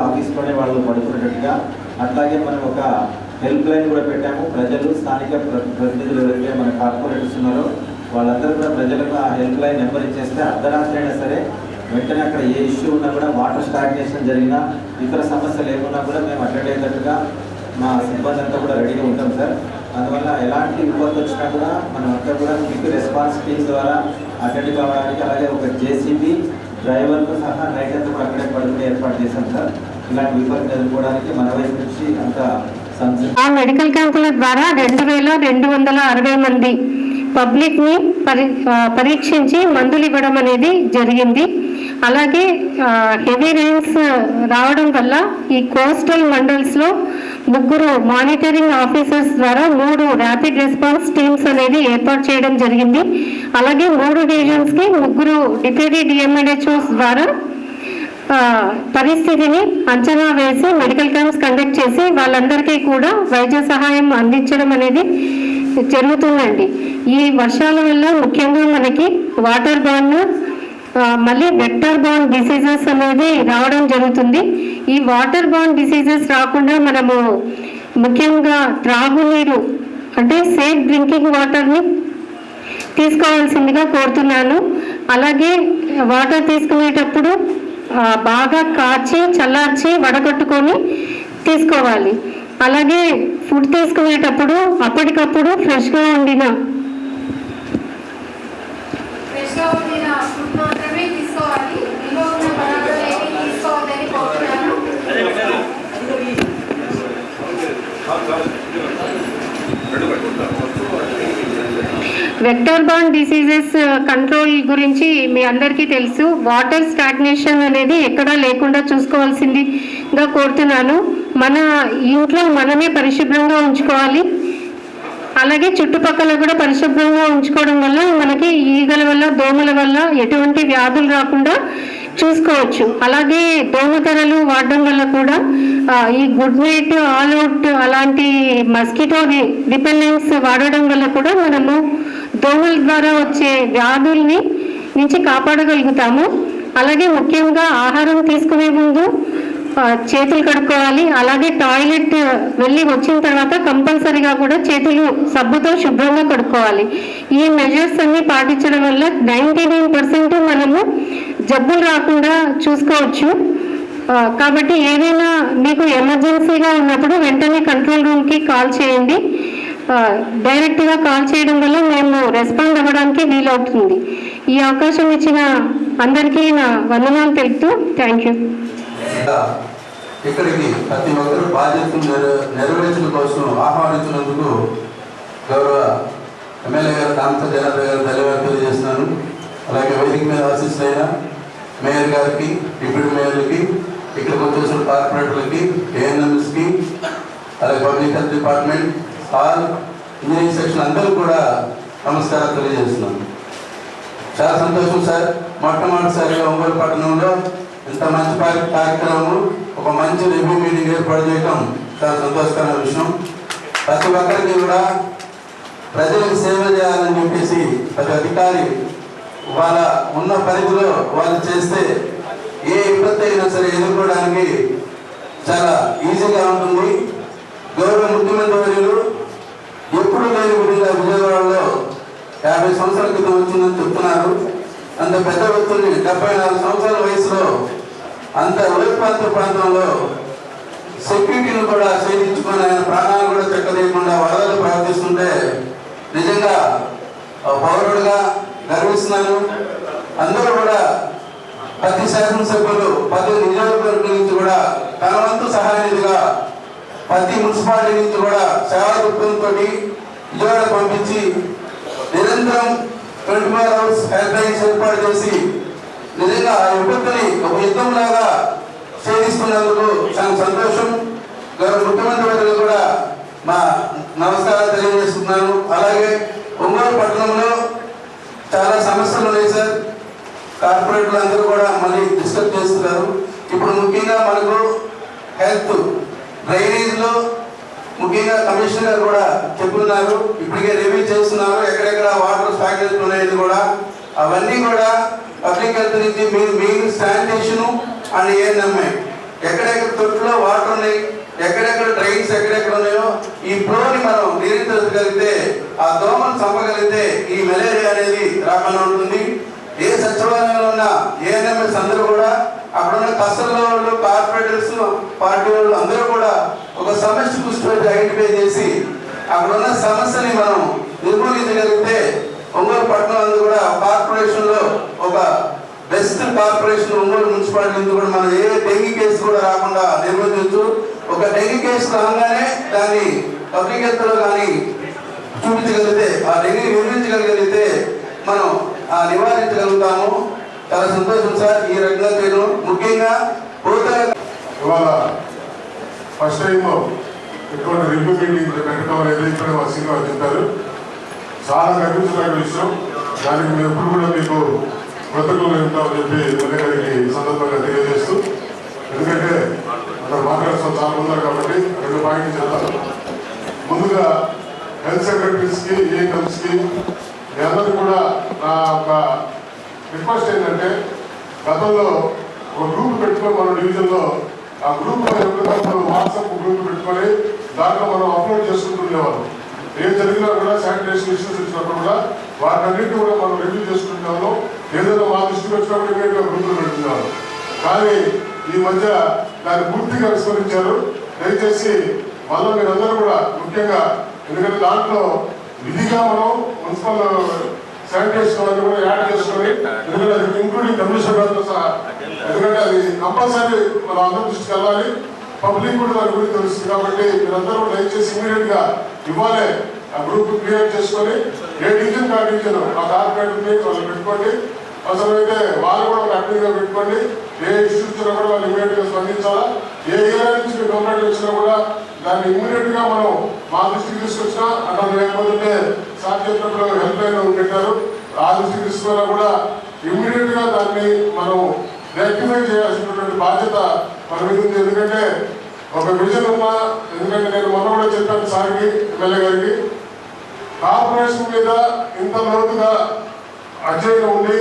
ఆఫీస్లోనే వాళ్ళు పడుకునేటట్టుగా, అట్లాగే మనం ఒక హెల్ప్ లైన్ కూడా పెట్టాము. ప్రజలు స్థానిక ప్రతినిధులు ఎవరైతే మన కార్పొరేటర్స్ ఉన్నారో వాళ్ళందరూ కూడా ప్రజలకు ఆ హెల్ప్ లైన్ నెంబర్ ఇచ్చేస్తే అర్ధరాత్రి అయినా సరే వెంటనే అక్కడ ఏ ఇష్యూ ఉన్నా కూడా, వాటర్ స్టాగ్నేషన్ జరిగినా, ఇతర సమస్యలు ఏమున్నా కూడా మేము అటెండ్ అయ్యేటట్టుగా మా సిబ్బంది అంతా కూడా రెడీగా ఉంటాం సార్. అందువల్ల ఎలాంటి విపత్తు వచ్చినా కూడా మనం అంతా కూడా క్విక్ రెస్పాన్స్ టీమ్ ద్వారా అటెండ్ కావడానికి, అలాగే ఒక జేసీబీ డ్రైవర్తో సహా నైట్ అంతా కూడా అక్కడే పడుకుని ఏర్పాటు చేశాం సార్. ఇలాంటి విపత్తు ఎదుర్కోవడానికి మన వైపు నుంచి అంత ఆ మెడికల్ క్యాంపుల ద్వారా 2260 మంది పబ్లిక్ ని పరీక్షించి మందులు ఇవ్వడం అనేది జరిగింది. అలాగే హెవీ రెయిన్స్ రావడం వల్ల ఈ కోస్టల్ మండల్స్ లో 3 మానిటరింగ్ ఆఫీసర్స్ ద్వారా 3 ర్యాపిడ్ రెస్పాన్స్ టీమ్స్ అనేది ఏర్పాటు చేయడం జరిగింది. అలాగే 3 డివిజన్స్ కి 3 డిప్యూటీ డిఎంఎన్హెచ్ఓస్ ద్వారా పరిస్థితిని అంచనా వేసి మెడికల్ క్యాంప్స్ కండక్ట్ చేసి వాళ్ళందరికీ కూడా వైద్య సహాయం అందించడం అనేది జరుగుతుందండి. ఈ వర్షాల వల్ల ముఖ్యంగా మనకి వాటర్ బార్న్ మళ్ళీ వెక్టర్ బార్న్ డిసీజెస్ అనేది రావడం జరుగుతుంది. ఈ వాటర్ బార్న్ డిసీజెస్ రాకుండా మనము ముఖ్యంగా త్రాగునీరు అంటే సేఫ్ డ్రింకింగ్ వాటర్ని తీసుకోవాల్సిందిగా కోరుతున్నాను. అలాగే వాటర్ తీసుకునేటప్పుడు బాగా కాచి చల్లార్చి వడగట్టుకొని తీసుకోవాలి. అలాగే ఫుడ్ తీసుకునేటప్పుడు అప్పటికప్పుడు ఫ్రెష్గా ఉండిన ఫుడ్ మాత్రమే తీసుకోవాలి. ఇంట్లో ఉన్న పదార్థాలు ఏవి తీసుకోవద్దని కోరుతున్నాను. వెక్టర్ బార్న్ డిసీజెస్ కంట్రోల్ గురించి మీ అందరికీ తెలుసు. వాటర్ స్టాగ్నేషన్ అనేది ఎక్కడా లేకుండా చూసుకోవాల్సిందిగా కోరుతున్నాను. మన ఇంట్లో మనమే పరిశుభ్రంగా ఉంచుకోవాలి. అలాగే చుట్టుపక్కల కూడా పరిశుభ్రంగా ఉంచుకోవడం వల్ల మనకి ఈగల వల్ల దోమల వల్ల ఎటువంటి వ్యాధులు రాకుండా చూసుకోవచ్చు. అలాగే దోమతెరలు వాడడం వల్ల కూడా ఈ గుడ్ నైట్ ఆల్ అవుట్ అలాంటి మస్కిటో రిపెల్లెంట్స్ వాడడం వల్ల కూడా మనము దోమల ద్వారా వచ్చే వ్యాధుల్ని నుంచి కాపాడగలుగుతాము. అలాగే ముఖ్యంగా ఆహారం తీసుకునే ముందు చేతులు కడుక్కోవాలి. అలాగే టాయిలెట్ వెళ్ళి వచ్చిన తర్వాత కంపల్సరీగా కూడా చేతులు సబ్బుతో శుభ్రంగా కడుక్కోవాలి. ఈ మెజర్స్ అన్ని పాటించడం వల్ల 99% మనము జబ్బులు రాకుండా చూసుకోవచ్చు. కాబట్టి ఏదైనా మీకు ఎమర్జెన్సీగా ఉన్నప్పుడు వెంటనే కంట్రోల్ రూమ్కి కాల్ చేయండి. డైరెక్ట్గా కాల్ చేయడం వల్ల మేము రెస్పాండ్ అవ్వడానికి వీలవుతుంది. ఈ అవకాశం ఇచ్చిన అందరికీ నా వందనాలు తెలుపుతూ థ్యాంక్ యూ. ఇక్కడికి ప్రతి ఒక్కరు బాధ్యతను నెరవేర్చడం కోసం ఆహ్వానించినందుకు గౌరవ ఎమ్మెల్యే గారు రామచంద్ర జనార్దన్ గారు ధన్యవాదాలు తెలియజేస్తున్నాను. అలాగే వేదిక మీద ఆశిస్తున్న మేయర్ గారికి, డిప్యూటీ మేయర్లకి, ఇక్కడికి వచ్చేసిన కార్పొరేటర్లకి, ఏఎన్ఎంఎస్కి, అలాగే public health department, all engineering section అందరూ కూడా నమస్కారాలు తెలియజేస్తున్నాను. చాలా సంతోషం సార్. మొట్టమొదటిసారిగా ఒంగోలు పట్టణంలో ఇంత మంచి కార్యక్రమం, ఒక మంచి రివ్యూ మీటింగ్ ఏర్పాటు చేయడం చాలా సంతోషకరమైన విషయం. ప్రతి ఒక్కరికి కూడా ప్రజలకు సేవ చేయాలని చెప్పేసి ప్రతి అధికారి వాళ్ళ ఉన్న పరిధిలో వాళ్ళు చేస్తే ఏ ఇబ్బంది అయినా సరే ఎదుర్కోవడానికి చాలా ఈజీగా ఉంటుంది. గౌరవ ముఖ్యమంత్రి వర్యులు ఎప్పుడు లేని విధంగా విజయవాడలో 50 సంవత్సరాల క్రితం వచ్చిందని చెప్తున్నారు. అంత పెద్ద వ్యక్తుల్ని 74 సంవత్సరాల వయసులో అంత ఉత్పాత ప్రాంతంలో సెక్యూరిటీని కూడా ఛేదించుకొని ఆయన ప్రాణాలు కూడా చెక్కలేకుండా వరదలు ప్రవర్తిస్తుంటే నిజంగా పౌరుడుగా గర్విస్తున్నాను. అందరూ కూడా ప్రతి శాసనసభ్యులు 10 నియోజకవర్గాల నుంచి కూడా తన వంతు సహాయనిధిగా ప్రతి మున్సిపాలిటీ నుంచి కూడా సేవా దృక్పథంతో విజయవాడ పంపించి నిరంతరం 24 hours హెల్ప్ లైన్స్ ఏర్పాటు చేసి నిజంగా ఆ విపత్తుని ఒక యుద్ధంలాగా ఛేదిస్తున్నందుకు చాలా సంతోషం. గౌరవ ముఖ్యమంత్రి వర్యులు కూడా మా నమస్కారాలు తెలియజేస్తున్నాను. అలాగే ఒంగోలు పట్టణంలో చాలా సమస్యలు ఉన్నాయి సార్. కార్పొరేటర్లు అందరూ కూడా మళ్ళీ డిస్కస్ చేస్తున్నారు. ఇప్పుడు ముఖ్యంగా మనకు హెల్త్ డ్రైనేజ్లో ముఖ్యంగా కమిషనర్ గారు కూడా చెప్తున్నారు. ఇప్పటికే రివ్యూ చేస్తున్నారు ఎక్కడెక్కడ వాటర్ ఫ్యాక్టరీస్ ఉన్నాయని కూడా. అవన్నీ కూడా పబ్లిక్ హెల్త్ నుంచి మీరు శానిటేషన్ అండ్ ఏఎన్ఎంఐ ఎక్కడెక్కడ తొట్టులో వాటర్ ఉన్నాయి, ఎక్కడెక్కడ డ్రైన్స్ ఎక్కడెక్కడ ఉన్నాయో ఈ ఫ్లోని మనం నియంత్రించగలిగితే, ఆ దోమను చంపగలిగితే ఈ మలేరియా అనేది రాకుండా ఉంటుంది. ఏ సచివాలయంలో ఉన్న ఏఎన్ఎంఎస్ అందరూ కూడా, అక్కడున్న కస్టమర్ల వాళ్ళు, కార్పొరేటర్స్, పార్టీ వాళ్ళు అందరూ కూడా ఒక సమస్య దృష్టి ఐడెంటిఫై చేసి అక్కడున్న సమస్యని మనం నిర్మూలించగలిగితే ఒంగోలు పట్టణం అందు కూడా కార్పొరేషన్ లో ఒక బెస్ట్ కార్పొరేషన్ ఒంగోలు మున్సిపాలిటీ కూడా మనం ఏ డెంగీ కేసు కూడా రాకుండా నిర్వహించవచ్చు. ఒక డెంగీ కేసు రాగానే దాన్ని పబ్లిక్ హెల్త్ లో కానీ చూపించగలిగితే, ఆ డెంగీ నిర్వహించగలిగితే మనం నివారించగలుగుతాము. చాలా సంతోషం సార్ ఈ రకంగా చేయడం. ముఖ్యంగా ఇవాళ ఫస్ట్ టైం ఎటువంటి రివ్యూ మీటింగ్ పెట్టడం అనేది ఇక్కడ మా శ్రీనివాస్ చెప్పారు. చాలా గర్వించదగిన విషయం. దానికి మేము ఎప్పుడు కూడా మీకు కృతజ్ఞతలు ఉంటామని చెప్పి ఎమ్మెల్యే గారికి సందర్భంగా తెలియజేస్తూ, ఎందుకంటే అక్కడ మాట్లాడుతున్న చాలా ఉన్నారు కాబట్టి 2 పాయింట్లు చెప్తాను. ముందుగా హెల్త్ సెక్రటరీస్కి, ఏఎన్ఎంస్కి మీ అందరూ కూడా నా ఒక రిక్వెస్ట్ ఏంటంటే, గతంలో ఒక గ్రూప్ పెట్టుకొని మన డివిజన్లో ఆ గ్రూప్ వాట్సాప్ గ్రూప్ పెట్టుకొని దాంట్లో మనం అప్లోడ్ చేసుకుంటుండేవాళ్ళం. ఏం జరిగినా కూడా శానిటేషన్ ఇష్యూస్ వచ్చినప్పుడు కూడా వాటన్నింటినీ కూడా మనం రివ్యూ చేసుకుంటున్నాము. ఏదైనా మా దృష్టికి వచ్చినప్పుడు ఇమీడియట్గా గ్రూపులు పెడుతున్నాము. కానీ ఈ మధ్య దాన్ని పూర్తిగా విస్మరించారు. దయచేసి మళ్ళీ మీరందరూ కూడా ముఖ్యంగా, ఎందుకంటే దాంట్లో విధిగా మనం మున్సిపల్ శానిటేషన్ వాళ్ళని కూడా యాడ్ చేసుకొని, ఎందుకంటే అది ఇంక్లూడింగ్ కమిషనర్ గారితో సహా, ఎందుకంటే అది కంపల్సరీ మనం అందరూ దృష్టికి వెళ్ళాలి. పబ్లిక్ కూడా దాని గురించి తెలుస్తుంది. కాబట్టి మీరందరూ దయచేసి ఇమీడియట్ గా ఇవ్వాలి ఆ గ్రూప్ క్రియేట్ చేసుకొని, ఏ డివిజన్ కా డివిజన్ ఆ కార్పొరేటర్ వాళ్ళు పెట్టుకోండి. అవసరమైతే వాళ్ళు కూడా ఒక అడ్మిన్ గా పెట్టుకోండి. ఏ ఇష్యూ వచ్చినా కూడా వాళ్ళు ఇమీడియట్ గా స్పందించాలా. ఏ ఏరియా నుంచి గవర్నమెంట్ వచ్చినా కూడా దాన్ని ఇమీడియట్ గా మనం మా దృష్టికి తీసుకొచ్చినా అట్లా లేకపోతే సార్ చెప్పినప్పుడు హెల్ప్ లైన్ పెట్టారు, ఆ దృష్టికి తీసుకున్నా కూడా ఇమీడియట్ గా దాన్ని మనం రెక్టిఫై చేయాల్సినటువంటి బాధ్యత మన మీద ఉంది. ఎందుకంటే ఒక విజన్ ఉన్నా, ఎందుకంటే నేను మొన్న కూడా చెప్పాను సార్కి, ఎమ్మెల్యే గారికి, కార్పొరేషన్ మీద ఇంత లోతుగా అధ్యయనం ఉండి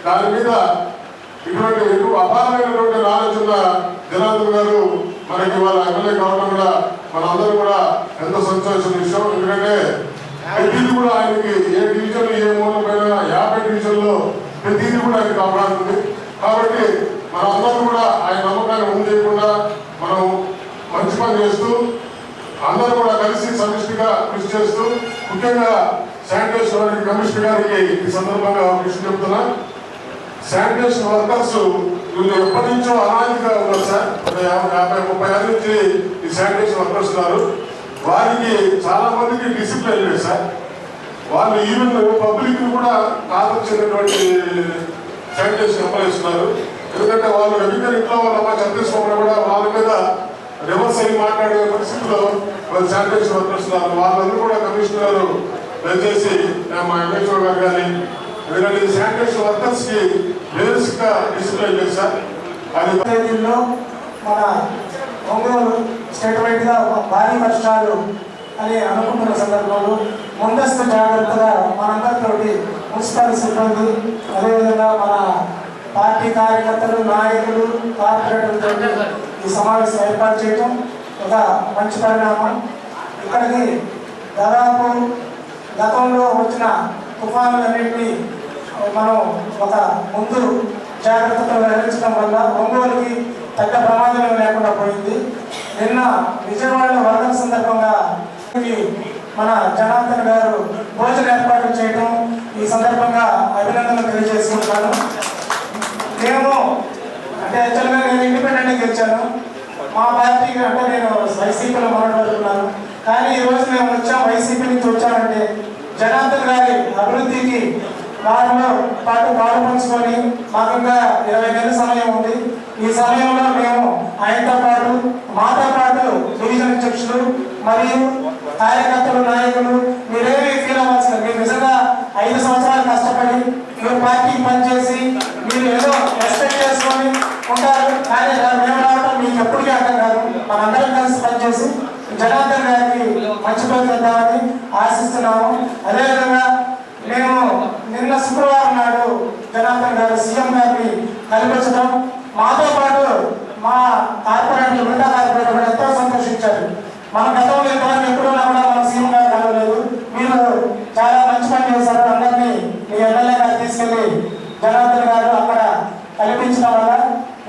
దాని మీద ఇటువంటి ఎక్కువ అపారమైనటువంటి నాలెడ్జ్ ఉన్న జనార్దన్ గారు మనకి వాళ్ళ ఎమ్మెల్యే కావడం కూడా మనందరూ కూడా ఎంతో సంతోషం విషయం. ఎందుకంటే ప్రతిదీ కూడా ఆయనకి ఏ డివిజన్ ఏ మూలం పైన 50 డివిజన్లో ప్రతిదీ కూడా ఆయన కాపాడుతుంది. కాబట్టి మనందరూ కూడా ఆయన నమ్మకాన్ని ముందు చేయకుండా మనం మంచి పని చేస్తూ అందరూ కూడా కలిసి సమిష్టిగా కృషి చేస్తూ, ముఖ్యంగా శానిటేషన్ కమిషనర్ గారికి ఈ సందర్భంగా కృషి చెప్తున్నా. శానిటేషన్ వర్కర్స్ వీళ్ళు ఎప్పటి నుంచో అనాదిగా ఉన్నారు సార్. 50-30 ఏళ్ళ నుంచి ఈ శానిటేషన్ వర్కర్స్ ఉన్నారు. వారికి చాలా మందికి డిసిప్లిన్ లేదు సార్. వాళ్ళు ఈవెన్ పబ్లిక్ కూడా ఆదరించినటువంటి శానిటేషన్ అమలుస్తున్నారు. ఎందుకంటే వాళ్ళు రెగ్యులర్ ఇంట్లో వాళ్ళ అమ్మ చంద్రస్వామి కూడా వాళ్ళ మీద రివర్స్ అయ్యి మాట్లాడే పరిస్థితుల్లో వాళ్ళు శానిటేషన్ వర్కర్స్ ఉన్నారు. వాళ్ళందరూ కూడా కమిషనర్ దయచేసి మా ఎంఎస్ఓ గారు కానీ, ఎందుకంటే శానిటేషన్ వర్కర్స్ కి బేసిక్ గా డిసిప్లిన్ లేదు సార్. అది మన ఒంగోలు స్టేట్ వైడ్ గా భారీ వర్షాలు అని అనుకుంటున్న సందర్భంలో ముందస్తు జాగ్రత్తగా మనందరితోటి మున్సిపల్ సిబ్బంది, అదేవిధంగా మన పార్టీ కార్యకర్తలు, నాయకులు, కార్పొరేటర్లతో ఈ సమావేశం ఏర్పాటు చేయడం ఒక మంచి పరిణామం. ఇక్కడికి దాదాపు గతంలో వచ్చిన తుఫానులన్నింటినీ మనం ఒక ముందు జాగ్రత్తతో నిర్వహించడం వల్ల ఒంగోలుకి పెద్ద ప్రమాదం లేకుండా పోయింది. నిన్న విజయవాడలో వరద సందర్భంగా మన జనార్దన్ గారు భోజన ఏర్పాటు చేయడం ఈ సందర్భంగా అభినందనలు తెలియజేసుకుంటున్నాను. మేము అంటే యాక్చువల్గా నేను ఇండిపెండెంట్గా గెలిచాను. మా పార్టీకి అంటే నేను వైసీపీలో మొదలుపెడుతున్నాను. కానీ ఈరోజు మేము వచ్చాం, వైసీపీ నుంచి వచ్చామంటే జనార్దన్ గారి అభివృద్ధికి వారిలో పాటు పాలు పంచుకొని మాకు ఇంకా 20 నెలల సమయం ఉంది. ఈ సమయంలో మేము ఆయనతో పాటు మాతో పాటు డివిజన్ అధ్యక్షులు మరియు కార్యకర్తలు, నాయకులు మీరేమీ ఫీల్ అవ్వాల్సిన, మీరు నిజంగా 5 సంవత్సరాలు కష్టపడి మీరు పార్టీకి పనిచేసి మీరు ఏదో ఎక్స్పెక్ట్ చేసుకొని ఉంటారు. కానీ మేము రావడం మీకు ఎప్పటికీ అర్థం కాదు. మనందరం కలిసి పనిచేసి జనార్దన్ గారికి మంచి పేరు తెద్దామని ఆశిస్తున్నాము. అదేవిధంగా మేము నిన్న శుక్రవారం నాడు జనార్దన్ గారు సీఎం గారిని కల్పించడం, మాతో పాటు మా కార్పొరేటర్లు వృందా కార్పొరేటర్ కూడా ఎంతో సంతోషించారు. మన గతంలో ఇంతవరకు ఎప్పుడున్నా కూడా మన సీఎం గారు కలవలేదు. మీరు చాలా మంచి పని చేశారు. అందరినీ మీ ఎమ్మెల్యే గారు తీసుకెళ్లి జనార్దన్ గారు అక్కడ కల్పించడం వల్ల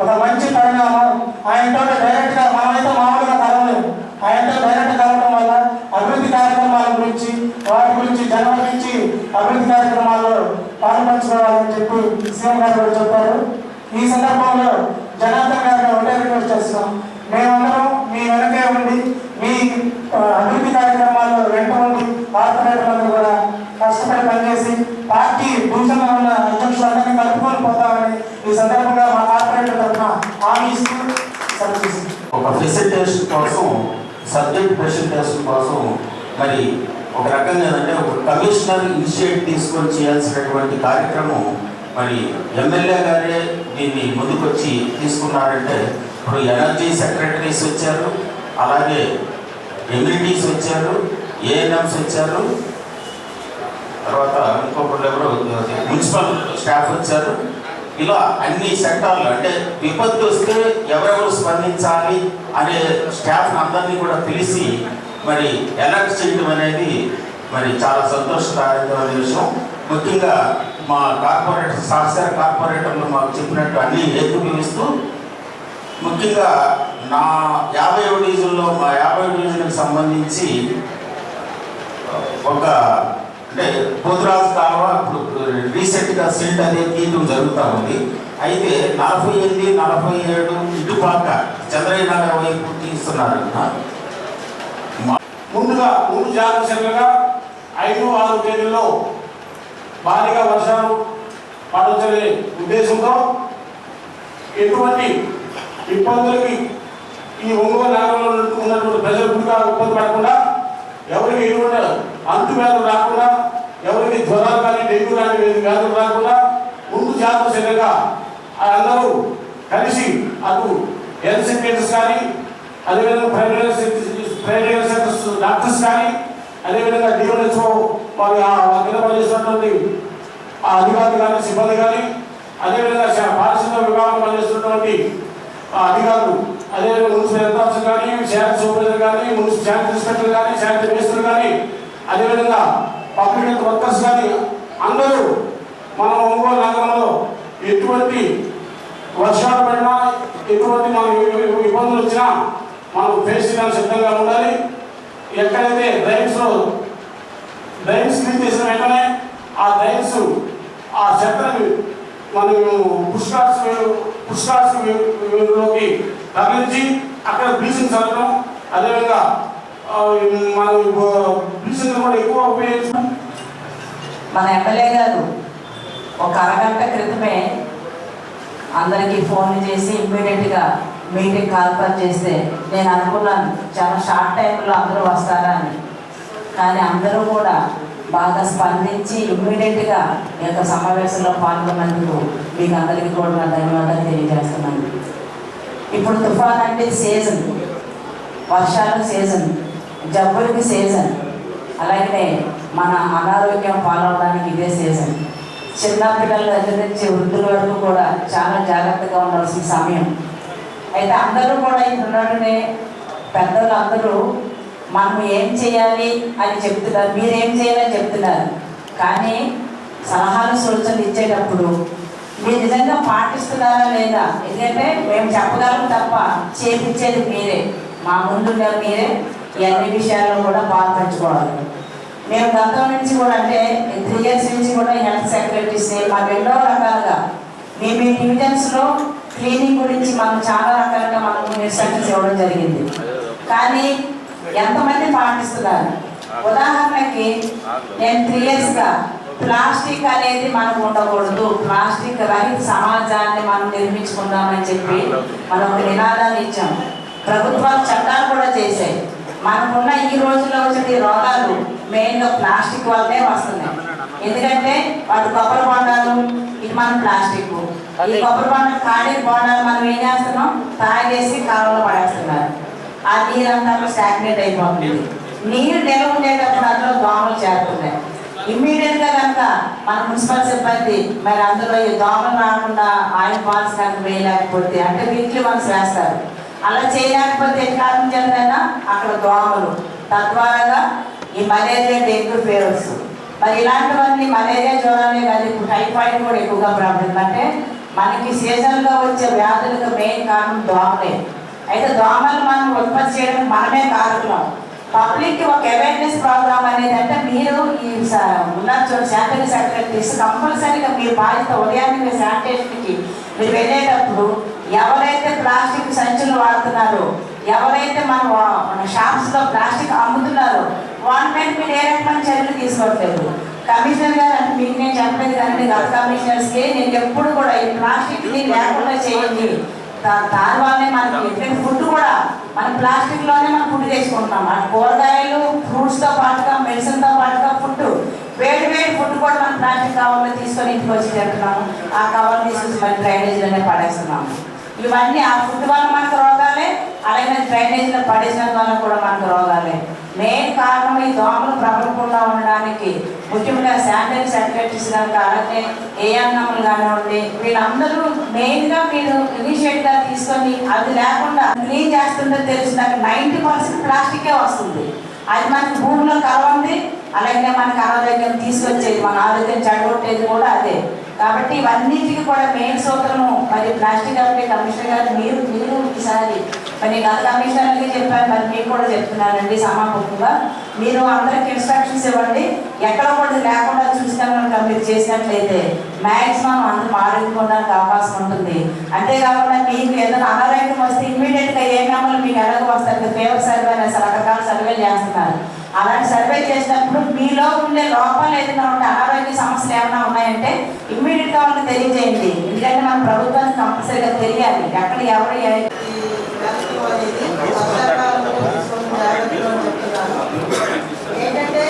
ఒక మంచి పరిణామం. ఆయనతో డైరెక్ట్ గా మనమైతే మామూలుగా కలవలేము. ఆయనతో డైరెక్ట్ కలవడం వల్ల అభివృద్ధి కార్యక్రమాల గురించి వాటి గురించి జనం నుంచి అభివృద్ధి కార్యక్రమాల్లో పాల్పంచుకోవాలని చెప్పి సీఎం గారు కూడా చెప్పారు. ఈ సందర్భంలో జనార్దన్ గారిని ఒకటే రిక్వెస్ట్ చేస్తున్నాం, మేమందరం మీ వెనకే ఉండి మీ అభివృద్ధి కార్యక్రమాల్లో వెంట ఉండి కార్పొరేటర్లందరూ కూడా కష్టపడి పనిచేసి పార్టీ డివిజన్లో ఉన్న అధ్యక్షులందరినీ కలుపుకొని పోతామని ఈ సందర్భంగా మా కార్పొరేటర్ తరఫున హామీ ఇస్తూ సరిచేసి ఒక ప్రెసెంటేషన్ కోసం, సబ్జెక్ట్ ప్రెసెంటేషన్ కోసం మరి ఒక రకంగా ఏంటంటే ఒక కమిషనర్ ఇనిషియేట్ తీసుకొని చేయాల్సినటువంటి కార్యక్రమం మరి ఎమ్మెల్యే గారే దీన్ని ముందుకొచ్చి తీసుకున్నారంటే, ఇప్పుడు ఎనర్జీ సెక్రటరీస్ వచ్చారు, అలాగే ఎమ్యూనిటీస్ వచ్చారు, ఏఎన్ఎంస్ వచ్చారు, తర్వాత ఇంకొకళ్ళు ఎవరు మున్సిపల్ స్టాఫ్ వచ్చారు. ఇలా అన్ని సెక్టార్లు అంటే విపత్తు వస్తే ఎవరెవరు స్పందించాలి అనే స్టాఫ్ అందరినీ కూడా పిలిచి మరి ఎలక్ట్ చేయడం అనేది మరి చాలా సంతోషదాయకమైన విషయం. ముఖ్యంగా మా కార్పొరేటర్ సహచర కార్పొరేటర్లు మాకు చెప్పినట్టు అన్నీ ఏకీభవిస్తూ ముఖ్యంగా నా 50వ డివిజన్లో మా 50వ డివిజన్కి సంబంధించి ఒక అంటే పోతురాజు కాలువ ఇప్పుడు రీసెంట్గా సిల్ట్ అనేది తీయడం జరుగుతూ ఉంది. అయితే 48, 47 ఇటుపాక చంద్రయ్య నగర్ వైపు తీస్తున్నారు. ముందు జాగ్రత్త చర్యలుగా 5, 6 తేదీల్లో భారీగా వర్షాలు పడవచ్చనే ఉద్దేశంతో ఎటువంటి ఇబ్బందులకి ఈ ఒంగోలు నగరంలో ఉన్నటువంటి ప్రజలు కూడా ఇబ్బంది పడకుండా, ఎవరికి ఎటువంటి అంటువ్యాధులు రాకుండా, ఎవరికి జ్వరాలు కానీ డెంగ్యూ కానీ వ్యాధులు రాకుండా ముందు జాగ్రత్త చర్యగా అందరూ కలిసి అటు హెల్త్ సెక్రటరీస్ కానీ, అదేవిధంగా ప్రైవేట్ సెక్టర్స్ డాక్టర్స్ కానీ, అదేవిధంగా డిఎన్హెచ్ఓ వారి కింద పనిచేస్తున్నటువంటి అధికారులు కానీ సిబ్బంది కానీ, అదేవిధంగా పారిశుద్ధ విభాగం పనిచేస్తున్నటువంటి అధికారులు, అదేవిధంగా మున్సిపల్ హెల్త్ ఆఫీసర్ కానీ, శానిటరీ సూపర్వైజర్ కానీ, మున్సిపల్ శానిటరీ ఇన్స్పెక్టర్ కానీ, శానిటరీ మినిస్టర్ కానీ, అదేవిధంగా పబ్లిక్ హెల్త్ వర్కర్స్ కానీ అందరూ మన ఒంగోలు నగరంలో ఎటువంటి వర్షాలు పడినా, ఎటువంటి మన ఇబ్బందులు వచ్చినా మనం ఫేస్ చేయడానికి సిద్ధంగా ఉండాలి. ఎక్కడైతే డ్రైన్స్ క్లీన్ చేసిన వెంటనే ఆ డ్రైన్స్ ఆ చెత్తని మనం పుష్కార్స్లోకి తరలించి అక్కడ బ్లీచింగ్ చల్లడం, అదేవిధంగా మనం బ్లీచింగ్ కూడా ఎక్కువ ఉపయోగించడం. మన ఎమ్మెల్యే గారు ఒక అరగంట క్రితమే అందరికీ ఫోన్లు చేసి ఇమ్మీడియట్గా మీటింగ్ కాల్ఫర్ చేస్తే నేను అనుకున్నాను చాలా షార్ట్ టైంలో అందరూ వస్తారా అని. కానీ అందరూ కూడా బాగా స్పందించి ఇమ్మీడియట్గా ఈ యొక్క సమావేశంలో పాల్గొన్నందుకు మీకు అందరికీ కూడా నా ధన్యవాదాలు తెలియజేస్తున్నాను. ఇప్పుడు తుఫాన్ అంటే సీజన్, వర్షాలు సీజన్, జబ్బులకి సీజన్, అలాగే మన అనారోగ్యం పాలవడానికి ఇదే సీజన్. చిన్న పిల్లల దగ్గర నుంచి వృద్ధుల వరకు కూడా చాలా జాగ్రత్తగా ఉండాల్సిన సమయం. అయితే అందరూ కూడా ఇప్పుడున్నట్టునే పెద్దలు అందరూ మనం ఏం చేయాలి అని చెప్తున్నారు, మీరేం చేయాలని చెప్తున్నారు. కానీ సలహాలు సూచనలు ఇచ్చేటప్పుడు మీరు నిజంగా పాటిస్తున్నారా లేదా? ఎందుకంటే మేము చెప్పగలం తప్ప చేపించేది మీరే, మా ముందుగా మీరే ఈ అన్ని విషయాల్లో కూడా పాల్పంచుకోవాలి. మేము గతం నుంచి కూడా అంటే 3 years నుంచి కూడా హెల్త్ సెక్రటరీస్ మాకు ఎన్నో రకాలుగా మీ డివిజన్స్లో క్లీనింగ్ గురించి మనం చాలా రకాలుగా మనకు ఇన్స్ట్రక్షన్స్ ఇవ్వడం జరిగింది. కానీ ఎంతమంది పాటిస్తున్నారు? ఉదాహరణకి నేను 3 yearsగా ప్లాస్టిక్ అనేది మనకు ఉండకూడదు, ప్లాస్టిక్ రహిత సమాజాన్ని మనం నిర్మించుకుందామని చెప్పి మనం ఒక నినాదాన్ని ఇచ్చాం. ప్రభుత్వాలు చట్టాలు కూడా చేశాయి. మనకున్న ఈ రోజుల్లో వచ్చే రోగాలు మెయిన్గా ప్లాస్టిక్ వల్లనే వస్తున్నాయి. ఎందుకంటే వాటి కొబ్బరి బొండాలు, ఇది మన ప్లాస్టిక్, ఈ కొబ్బరి బొండాలు ఖాళీ బొండాలు మనం ఏం చేస్తున్నాం, తాగేసి కాలంలో పడేస్తున్నారు. ఆ నీరంతా స్టాగ్నేట్ అయిపోతుంది. నీరు నిల్వ ఉండేటప్పుడు అందులో దోమలు చేరుతున్నాయి. ఇమ్మీడియట్గా కనుక మన మున్సిపల్ సిబ్బంది మరి అందులో ఈ దోమలు రాకుండా ఆయిల్ పాల్స్ కనుక వేయలేకపోతే అంటే వీక్లీ వన్స్ వేస్తారు, అలా చేయలేకపోతే ఏ కారణం చేతనైనా అక్కడ దోమలు తద్వారా ఈ మలేరియా, డెంగ్యూ ఫీవర్స్ మరి ఇలాంటివన్నీ మలేరియా జ్వరాలే కాదు, ఇప్పుడు టైఫాయిడ్ కూడా ఎక్కువగా ప్రాబ్లం. అంటే మనకి సీజన్లో వచ్చే వ్యాధులకు మెయిన్ కారణం దోమలే. అయితే దోమలు మనం ఉత్పత్తి చేయడానికి మనమే కారణం. పబ్లిక్ ఒక అవేర్నెస్ ప్రోగ్రామ్ అనేది అంటే మీరు ఈ ఉన్నారు చూడండి శానిటరీ సెక్రటరీస్ కంపల్సరీగా మీరు బాధ్యత ఉదయాన్నే శానిటేషన్కి మీరు వెళ్ళేటప్పుడు ఎవరైతే ప్లాస్టిక్ సంచులు వాడుతున్నారో, ఎవరైతే మన షాప్స్లో ప్లాస్టిక్ అమ్ముతున్నారో వాళ్ళ మీద మీరు ఏ రకమైన చర్యలు తీసుకోవట్లేదు. కమిషనర్ గారు అంటే మీకు నేను చెప్పలేదు కానీ గత కమిషనర్స్కి నేను ఎప్పుడు కూడా ఈ ప్లాస్టిక్ని లేకుండా చేయండి. దాని వల్లనే మనకి ఫుడ్ కూడా మన ప్లాస్టిక్లోనే మనం ఫుడ్ చేసుకుంటున్నాం. మన కూరగాయలు ఫ్రూట్స్తో పాటుగా మెడిసిన్తో పాటుగా ఫుడ్ వేడి ఫుడ్ కూడా మనం ప్లాస్టిక్ కవర్లో తీసుకొని ఇంటికి వచ్చి తింటున్నాము. ఆ కవర్ తీసుకొచ్చి మన డ్రైనేజీలోనే పడేస్తున్నాము. ఇవన్నీ ఆ ఫుడ్ వల్ల మనకు రోగాలే, అలాగే డ్రైనేజీలో పడేసినందు వల్ల కూడా మనకు రోగాలే. మెయిన్ కారణం ఈ దోమలు ప్రబలకుండా ఉండడానికి ముఖ్యంగా శానిటరీ సెక్రటరీస్ కనుక అలాగే ఏఎన్ఎంలు కానివ్వండి వీళ్ళందరూ మెయిన్గా మీరు ఇనిషియేటివ్గా తీసుకొని అది లేకుండా క్లీన్ చేస్తుంటే తెలుస్తుంది 90% ప్లాస్టికే వస్తుంది. అది మనకి భూమిలో కలవండి, అలాగే మనకి అనారోగ్యం తీసుకొచ్చేది, మన ఆరోగ్యం చెడగొట్టేది కూడా అదే. కాబట్టి ఇవన్నిటికీ కూడా మెయిన్ సూత్రము మరి ప్లాస్టిక్ అంటే కమిషనర్ గారు మీరు ఈసారి మరి గత కమిషనర్కి చెప్పాను, మరి మీకు కూడా చెప్తున్నానండి సమాపంగా మీరు అందరికి ఇన్స్ట్రక్షన్స్ ఇవ్వండి. ఎక్కడ కూడా లేకుండా చూసినా మీరు చేసినట్లయితే మ్యాక్సిమం అందరూ ఆరోగ్యపోవడానికి అవకాశం ఉంటుంది. అంతేకాకుండా మీకు ఏదైనా అనారోగ్యం వస్తే ఇమ్మీడియట్గా ఏ మెంబర్లు మీకు ఎలాగో వస్తారు, ఫేవర్ సర్వే అనేసి రకరకాల సర్వేలు చేస్తున్నారు. అలాంటి సర్వే చేసినప్పుడు మీలో ఉండే లోపాలు ఏదైనా ఉంటే అనారోగ్య సమస్యలు ఏమైనా ఉన్నాయంటే ఇమ్మీడియట్గా వాళ్ళకి తెలియజేయండి. ఎందుకంటే మన ప్రభుత్వానికి కంపల్సరీగా తెలియాలి ఎక్కడ ఎవరు ఏంటంటే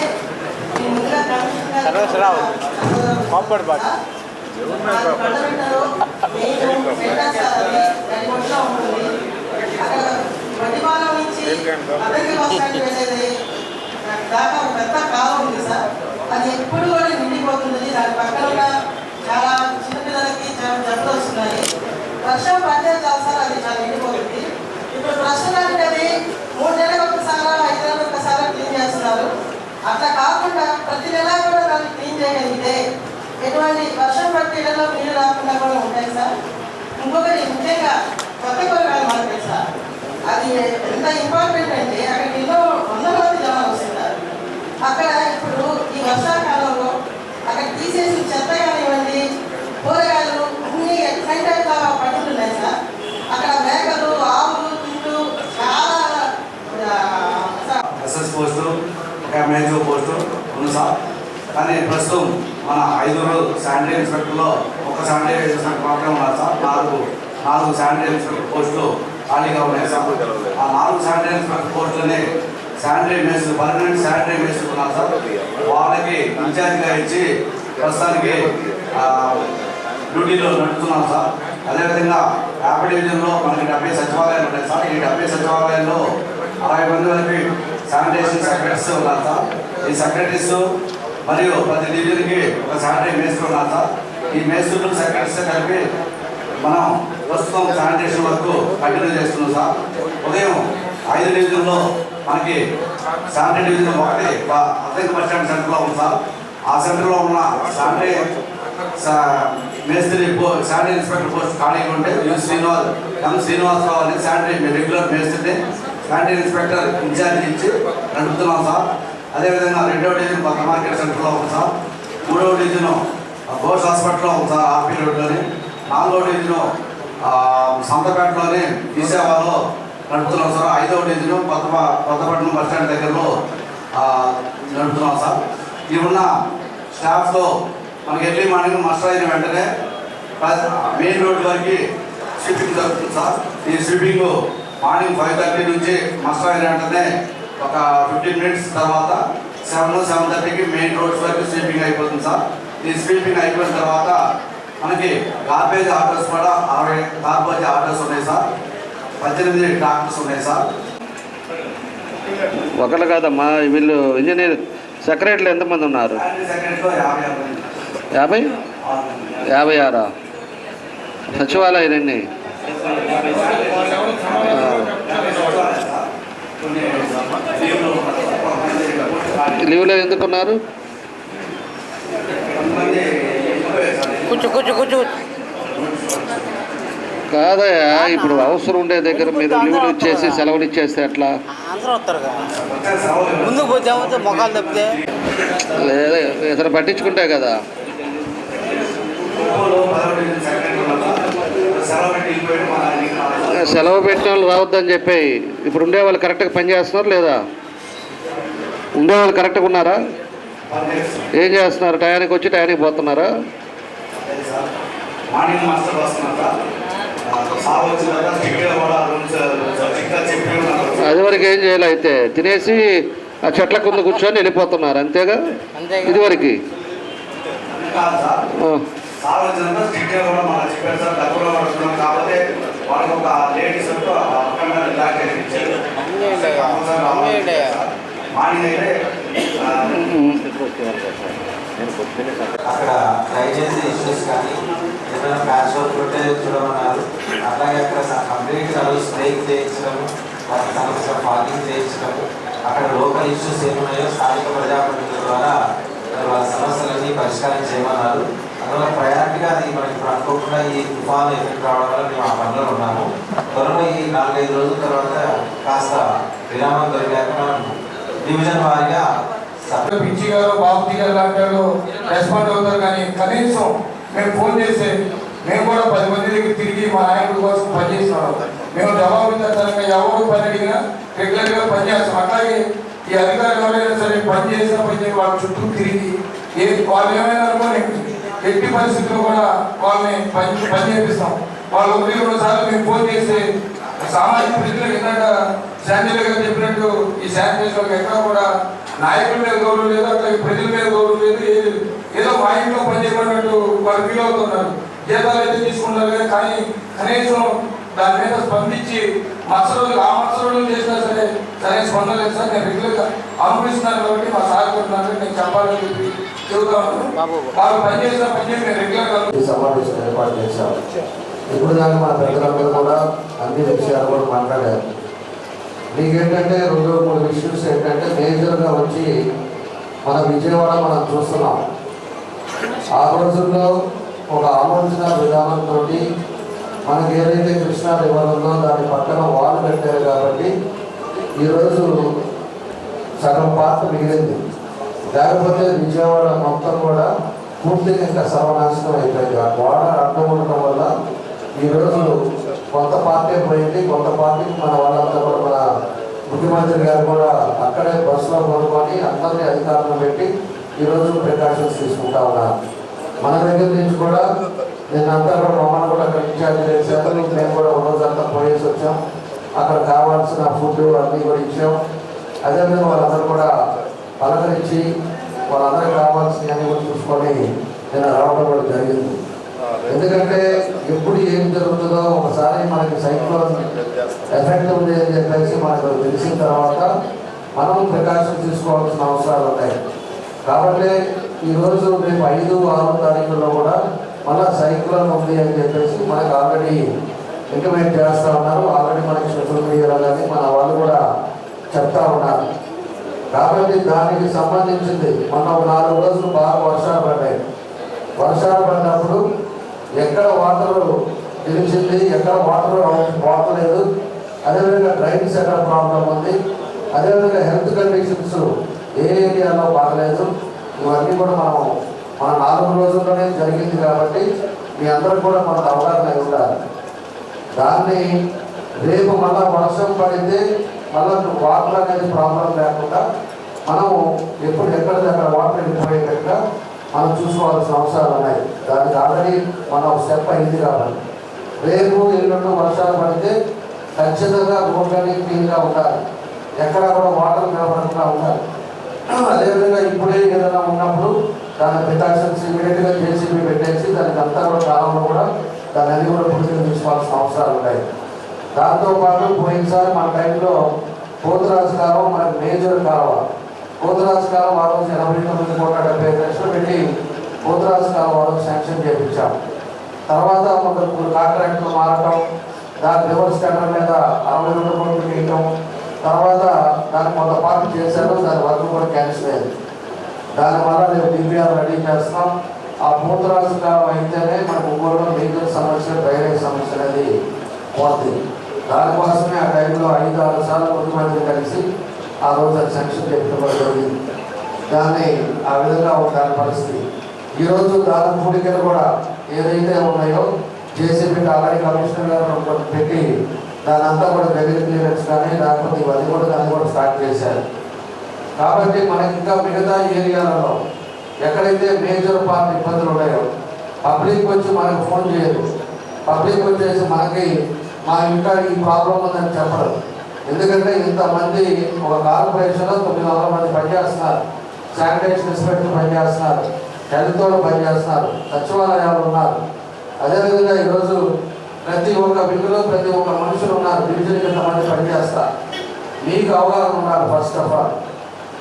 ప్రతిపాదన నుంచి అద్దెకి బస్టాండ్ వెళ్ళేది దాకా ఒక పెద్ద కాలం ఉంది సార్. అది ఎప్పుడు కూడా నిండిపోతుంది. దాని పక్కన ఉన్న చాలా చిన్నపిల్లలకి చాలా జబ్బులు వస్తున్నాయి. వర్షం పడితే చాలా సార్ అది చాలా నిండిపోతుంది. ఇప్పుడు ప్రశ్న అంటే అది 3 నెలలకు ఒకసారి 5 నెలలకు ఒకసారి క్లీన్ చేస్తున్నారు. అట్లా కాకుండా ప్రతి నెల కూడా దాన్ని క్లీన్ చేయగలిగితే ఎటువంటి వర్షం పడితే ఇళ్లలో నీళ్ళు రాకుండా కూడా ఉంటాయి సార్. ఇంకొకటి ముఖ్యంగా కొత్త కూరగాయల మార్కెట్ సార్, అది ఎంత ఇంపార్టెంట్ అంటే అక్కడికి ఎన్నో 100 మంది జనాలు వస్తున్నారు. అక్కడ ఇప్పుడు ఈ వర్షాకాలంలో అక్కడ తీసేసి చెత్త కానివ్వండి కూరగాయలు అన్నీ ఎట్లంటే పట్టుకుంటున్నాయి సార్. అక్కడ మేకలు ఆవులు తింటూ చాలా ఎస్ఎస్ పోస్టు ఎంహెచ్ఓ పోస్టు ఉంది సార్. కానీ ప్రస్తుతం మన 5 శానిటరీ ఇన్స్పెక్టర్లో ఒక శానిటరీ ఇన్స్పెక్టర్ మాత్రమే ఉన్నారు సార్. 4 శానిటరీ ఇన్స్పెక్టర్ పోస్టులు ఖాళీగా ఉన్నాయి సార్. ఆ 4 శానిటరీ ఇన్స్పెక్టర్ పోస్టులని శానిటరీ మేస్టులు పర్మనెంట్ శానిటరీ మేస్టులు ఉన్నారు సార్. వాళ్ళకి ఇన్ఛార్జ్గా ఇచ్చి ప్రస్తుతానికి డ్యూటీలో నడుపుతున్నాం సార్. అదేవిధంగా యాప్ డివిజన్లో మనకి 70 సచివాలయాలు ఉన్నాయి సార్. ఈ 70 సచివాలయాల్లో 60 మంది వరకు శానిటేషన్ సెక్రటరీస్ ఉన్నారు సార్. ఈ సెక్రటరీస్ మరియు ప్రతి డివిజన్కి ఒక శానిటరీ మేస్టర్ ఉన్నారు సార్. ఈ మేస్టర్లు సెక్రటరీస్ కలిపి మనం ప్రస్తుతం శానిటేషన్ వర్క్ కంటిన్యూ చేస్తున్నాం సార్. ఉదయం 5 డివిజన్లో మనకి శానిటరీ డివిజన్ ఒకటి అద్దెకి బస్ స్టాండ్ సెంటర్లో ఉంది సార్. ఆ సెంటర్లో ఉన్న శానిటరీ మేస్త్రి శానిటరీ ఇన్స్పెక్టర్ పోస్ట్ ఖాళీగా ఉంటే శ్రీనివాసరావు అని శానిటరీ రెగ్యులర్ మేస్త్రిని శానిటరీ ఇన్స్పెక్టర్ ఇన్ఛార్జ్ ఇచ్చి నడుపుతున్నాం సార్. అదేవిధంగా 2వ డివిజన్ కొత్త మార్కెట్ సెంటర్లో ఉంది సార్. 3వ డివిజన్ బోస్ హాస్పిటల్లో ఉంది సార్ ఆర్పీ రోడ్లోని. 4వ డివిజన్ సంతపేటలోని విశాఖలో నడుపుతున్నాం సార్. 5వ డివిజన్ కొత్తపట్నం బస్ స్టాండ్ దగ్గరలో నడుపుతున్నాం సార్. ఈ ఉన్న స్టాఫ్తో మనకి ఎర్లీ మార్నింగ్ మస్ట్ అయిన వెంటనే మెయిన్ రోడ్ వరకు స్వీపింగ్ జరుగుతుంది సార్. ఈ స్వీపింగ్ మార్నింగ్ 5:30 నుంచి మస్ట్ అయిన వెంటనే ఒక 15 మినిట్స్ తర్వాత 7:30కి మెయిన్ రోడ్స్ వరకు స్వీపింగ్ అయిపోతుంది సార్. ఈ స్వీపింగ్ అయిపోయిన తర్వాత మనకి గార్బేజ్ ఆటోస్ కూడా 60 గార్బేజ్ ఆటోస్ ఉన్నాయి సార్. 18 ట్రాక్టర్స్ ఉన్నాయి సార్. ఒకళ్ళు కాదమ్మా, వీళ్ళు ఇంజనీర్ సెక్రటరీలు ఎంతమంది ఉన్నారు? సెక్రటరీలో 50 56 సచివాలయం ఎన్ని? లీవ్లో ఎందుకున్నారు? కాదయా, ఇప్పుడు అవసరం ఉండే దగ్గర మీరు లీవ్లు ఇచ్చేసి సెలవులు ఇచ్చేస్తే ఎట్లా? ముందుకు పోతే మొఖాలు తప్పితే లేదా ఇతను పట్టించుకుంటే కదా. సెలవు పెట్టిన వాళ్ళు రావద్దని చెప్పి ఇప్పుడు ఉండేవాళ్ళు కరెక్ట్గా పనిచేస్తున్నారు లేదా? ఉండేవాళ్ళు కరెక్ట్గా ఉన్నారా? ఏం చేస్తున్నారు? టయానికి వచ్చి టయానికి పోతున్నారా? అది వరకు ఏం చేయాలి? అయితే తినేసి ఆ చెట్ల కింద కూర్చొని వెళ్ళిపోతున్నారు అంతేగా ఇదివరకు. అక్కడ దయచేసి ఇష్యూస్ కానీ ఏదైనా ప్యాచ్ వర్క్ ఉంటే చూడమన్నారు. అట్లాగే అక్కడ కంప్లీట్గా స్ట్రైక్ చేయించడము, వాళ్ళకి సంబంధించిన ఫాగింగ్ చేయించడము, అక్కడ లోకల్ ఇష్యూస్ ఏమున్నాయో స్థానిక ప్రజాప్రతినిధుల ద్వారా వాళ్ళ సమస్యలన్నీ పరిష్కారం చేయమన్నారు. అందువల్ల ప్రయారిటీగా అది మనకి ఇప్పుడు అనుకోకుండా ఈ తుఫాను ఎఫెక్ట్ రావడం వల్ల మేము ఆ పనిలో ఉన్నాము. త్వరలో ఈ 4-5 రోజుల తర్వాత కాస్త విరామం దొరికాక మనం డివిజన్ వారీగా పిచ్చి గారు బాబుజీ గారు లాంటి వాళ్ళు రెస్పాండ్ అవుతారు. కానీ కనీసం మేము ఫోన్ చేస్తే మేము కూడా 10 మంది దగ్గర తిరిగి మా నాయకుడి కోసం పనిచేస్తున్నాం. మేము జవాబుదారితనంగా ఎవరు పని అడిగినా రెగ్యులర్గా పనిచేస్తాం. అట్లాగే ఈ అధికారులు ఎవరైనా సరే పని చేసిన వాళ్ళ చుట్టూ తిరిగి వాళ్ళు ఏమైనా అనుకోని ఎట్టి పరిస్థితుల్లో కూడా వాళ్ళని పని చేపిస్తాం. వాళ్ళు 1-2 సార్లు మేము ఫోన్ చేస్తే సామాజిక ప్రజలకు ఇందాక శాంతిల్ గారు చెప్పినట్టు ఈ శానిటైజర్లకు ఎక్కడ కూడా నాయకుల మీద గౌరవం లేదు, అట్లాగే ప్రజల మీద గౌరవం లేదు. ఏదో మా ఇంట్లో పనిచేయబడినట్టు వాళ్ళు ఫీల్ అవుతున్నారు. జీతాలు అయితే తీసుకుంటారు కానీ కనీసం దాని మీద స్పందించి మత్సరులు ఆ మత్సరులు చేసినా సరే సరైన స్పందన లేదు సార్. నేను రెగ్యులర్గా అనుభవిస్తున్నాను కాబట్టి మా సార్ కొట్టినారు నేను చెప్పాలని చెప్పి చెబుతాను. వాళ్ళు పనిచేసిన పని మేము రెగ్యులర్గా సమావేశం ఏర్పాటు చేశాము. ఇప్పుడు దాకా మన పెద్దలందరూ కూడా అన్ని విషయాలు కూడా మాట్లాడారు. మీకేంటంటే 2-3 ఇష్యూస్ ఏంటంటే మేజర్గా వచ్చి మన విజయవాడ మనం చూస్తున్నాం. ఆ రోజుల్లో ఒక ఆలోచన విధానంతో మనకి ఏదైతే కృష్ణా రివర్ ఉందో దాని పక్కన వాల్ పెట్టారు కాబట్టి ఈరోజు సగం పార్ట్ మిగిలింది. లేకపోతే విజయవాడ మొత్తం కూడా పూర్తిగా ఇంకా సర్వనాశనం అయిపోయింది. ఆ గోడ అడ్డం ఉండటం వల్ల ఈరోజు కొంత పార్టీ పోయింది, కొంత పార్టీకి మన వాళ్ళంతా కూడా మన ముఖ్యమంత్రి గారు కూడా అక్కడే బస్సులో కొనుక్కొని అందరినీ అధికారులను పెట్టి ఈరోజు ప్రికాషన్స్ తీసుకుంటా ఉన్నారు. మన దగ్గర నుంచి కూడా నిన్నంతా కూడా మమ్మల్ని కూడా అక్కడ ఇన్ఛార్జ్ చేశారు. మేము కూడా రోజంతా పోయేసి వచ్చాం. అక్కడ కావాల్సిన ఫుడ్ అన్నీ కూడా ఇచ్చాం. అదేవిధంగా వాళ్ళందరూ కూడా పలకరించి వాళ్ళందరికీ కావాల్సినవన్నీ కూడా చూసుకొని నేను రావడం కూడా జరిగింది. ఎందుకంటే ఎప్పుడు ఏం జరుగుతుందో ఒకసారి మనకి సైక్లోన్ ఎఫెక్ట్ ఉంది అని చెప్పేసి మనకు తెలిసిన తర్వాత మనం ప్రికాషన్ తీసుకోవాల్సిన అవసరాలు ఉన్నాయి. కాబట్టి ఈరోజు రేపు 5-6 తారీఖుల్లో కూడా మళ్ళీ సైక్లోన్ ఉంది అని చెప్పేసి మనకు ఆల్రెడీ ఇంటిమేట్ చేస్తూ ఉన్నారు. ఆల్రెడీ మనకి సోషల్ మీడియాలో కానీ మన వాళ్ళు కూడా చెప్తా ఉన్నారు. కాబట్టి దానికి సంబంధించింది మొన్న 4 రోజులు బాగా వర్షాలు పడ్డాయి. వర్షాలు పడినప్పుడు ఎక్కడ వాటర్ నిలిచింది, ఎక్కడ వాటర్ పోతలేదు, అదేవిధంగా డ్రైన్స్ ఎక్కడ ప్రాబ్లం ఉంది, అదేవిధంగా హెల్త్ కండిషన్స్ ఏ ఏరియాలో బాగలేదు, ఇవన్నీ కూడా మన 4 రోజుల్లోనే జరిగింది. కాబట్టి మీ అందరూ కూడా మనకు అవగాహన ఉండాలి. దాన్ని రేపు మళ్ళా వర్షం పడితే మళ్ళీ వాటర్ అనేది ప్రాబ్లం లేకుండా మనము ఎప్పుడు ఎక్కడిదక్కడ వాటర్ వెళ్ళిపోయేటట్టుగా మనం చూసుకోవాల్సిన అవసరాలు ఉన్నాయి. దానికి ఆల్రెడీ మనం స్టెప్ అయింది కాబట్టి రేపు ఎల్లుండి వర్షాలు పడితే ఖచ్చితంగా రోడ్లన్నీ క్లీన్గా ఉండాలి, ఎక్కడ కూడా వాటర్ నిలబడకుండా ఉండాలి. అదేవిధంగా ఇప్పుడే ఏదైనా ఉన్నప్పుడు దాని ప్రికాషన్స్ ఇమీడియట్గా జేసీబీ పెట్టేసి దానికి అంతా కూడా కాలంలో కూడా దాన్ని అన్ని కూడా పూర్తిగా తీసుకోవాల్సిన అవసరాలు ఉన్నాయి. దాంతోపాటు పోయినసారి మన టైంలో పోతురాజు కాలువ మనకు మేజర్ కాలువ, పోతురాజు కాలం ఆ రోజు 89,75,00,000 పెట్టి పోతురాజు కాలం ఆ రోజు శాంక్షన్ చేయించాం. తర్వాత ఒక కాంట్రాక్టులు మారటం, దాని రివర్స్ టెండర్ మీద 62 కోట్లు వేయటం, తర్వాత దాన్ని కొంత పార్టీ చేశారు, దాని వర్క్ కూడా క్యాన్సిల్ అయింది. దానివల్ల మేము డిపిఆర్ రెడీ చేస్తాం. ఆ పోతురాజు కాలం అయితేనే మనకు ఊళ్ళో మేజర్ సమస్య డ్రైనేజ్ సమస్య అనేది పోతుంది. దానికోసమే ఆ టైంలో 5-6 సార్లు ముఖ్యమంత్రి కలిసి ఆ రోజు అది శాంక్షన్ చేయడం జరిగింది. దాన్ని ఆ విధంగా దాని పరిస్థితి. ఈరోజు దాని పూడికలు కూడా ఏదైతే ఉన్నాయో జేసీబీ ఆల్రెడీ కమిషనర్ గారు పెట్టి దాని అంతా కూడా గెలిట్ క్లియరెన్స్ కానీ లేకపోతే ఇవన్నీ కూడా దాన్ని కూడా స్టార్ట్ చేశారు. కాబట్టి మనకి ఇంకా మిగతా ఏరియాలలో ఎక్కడైతే మేజర్ పార్ట్ ఇబ్బందులు ఉన్నాయో పబ్లిక్ వచ్చి మనకు ఫోన్ చేయరు. పబ్లిక్ వచ్చేసి మనకి మా ఇంకా ఈ ప్రాబ్లం ఉందని చెప్పరు. ఎందుకంటే ఇంతమంది ఒక కార్పొరేషన్లో 900 మంది పనిచేస్తున్నారు, శానిటేషన్ ఇన్స్పెక్టర్ పనిచేస్తున్నారు, హెల్త్ వాళ్ళు పనిచేస్తున్నారు, సచివాలయాలు ఉన్నారు. అదేవిధంగా ఈరోజు ప్రతి ఒక్క బిల్లులో ప్రతి ఒక్క మనుషులు ఉన్నారు, డివిజన్ ఇంతమంది పనిచేస్తారు. మీకు అవగాహన ఉండాలి. ఫస్ట్ ఆఫ్ ఆల్